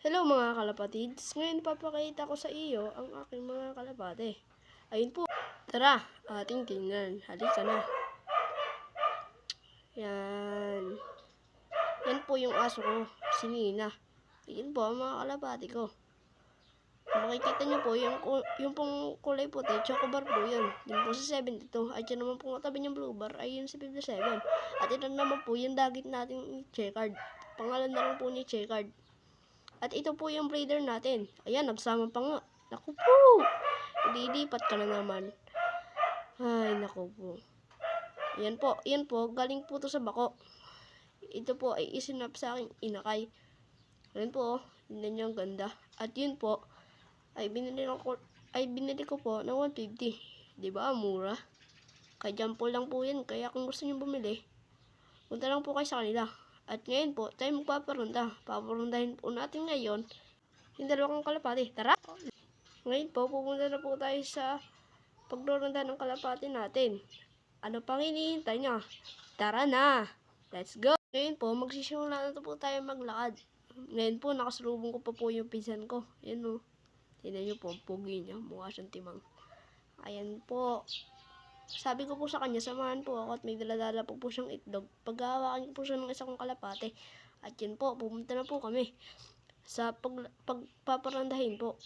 Hello mga kalapatids, ngayon papakita ko sa iyo ang aking mga kalapate. Ayun po, tara, ating tingnan. Halika na. Yan. Yan po yung aso ko, si Nina. Ayun po ang mga kalapate ko. Kung makikita nyo po, yung pong kulay puti, chocobar po yun. Yun po sa 72. At yun naman po katabi niyang blue bar ay yun sa 57. At ito naman po yung dagit natin checkered. Pangalan na lang po ni checkered. At ito po yung breeder natin. Ayan, nagsama pa nga. Naku po! Ililipat ka na naman. Ay, naku po. Ayan po, galing po to sa bako. Ito po ay isinap sa aking inakay. Ayan po, hindi niyo ang ganda. At yun po, ay binili ko po ng 150. Diba, mura? Kaya dyan po lang po yan. Kaya kung gusto niyo bumili, punta lang po kayo sa kanila. At ngayon po, tayo magpaparunda. Paparundahin po natin ngayon yung dalawang kalapati. Tara! Ngayon po, pupunta na po tayo sa pagrurunda ng kalapati natin. Ano pang hinihintay niya? Tara na! Let's go! Ngayon po, magsisimula na po tayo maglakad. Ngayon po, nakasalubong ko pa po yung pinsan ko. Yan o. Tignan niyo po, ang pugi niya. Mukha siyang timang. Ayan po. Sabi ko po sa kanya, samahan po ako at may daladala po siyang itlog. Paghahawakan po siya ng isang kalapate. At yun po, pumunta na po kami sa pagpaparandahin po.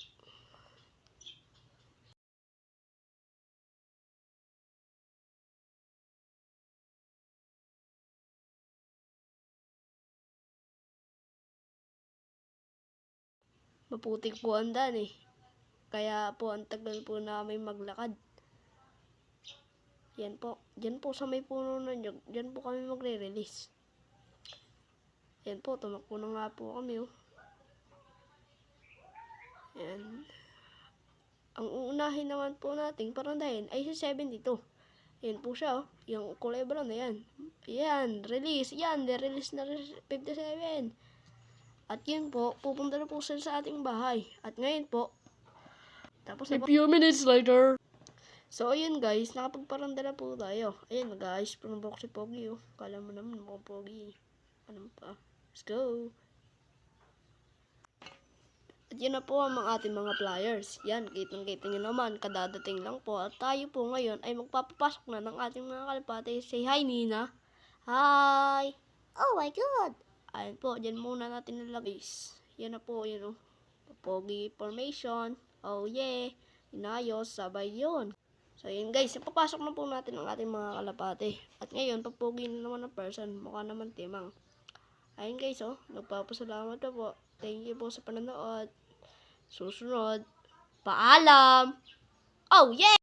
Maputik po ang daan eh. Kaya po ang tagal po namin maglakad. Yan po. Diyan po sa may puno na nyug. Diyan po kami magre-release. Yan po. Tumakbo na nga po kami oh. Yan. Ang uunahin naman po natin parandahin ay si 72. Yan po siya oh. Yung kulay brown na yan. Yan. Release. Yan. Release na 57. At yun po. Pupunta na po sila sa ating bahay. At ngayon po. Tapos A few minutes later. So, ayun guys, nakapagparanda na po tayo. Ayun guys, pumabok si Pogi oh. Kala mo naman mukhang Pogi. Ano pa? Let's go! At yun na po ang ating mga flyers. Yan, kitang-kita nyo naman, kadadating lang po. At tayo po ngayon ay magpapapasok na ng ating mga kalapate. Say hi, Nina! Hi! Oh my God! Ayun po, dyan muna natin nilagay. Yan na po, yun oh. Pogi formation. Oh yeah! Inayos, sabay yun. So, yun guys, papasok na po natin ang ating mga kalapate. At ngayon, papugi na naman ng person. Mukha naman timang. Ayun guys, oh. Nagpapasalamat na po. Thank you po sa panonood. Susunod. Paalam! Oh, yeah!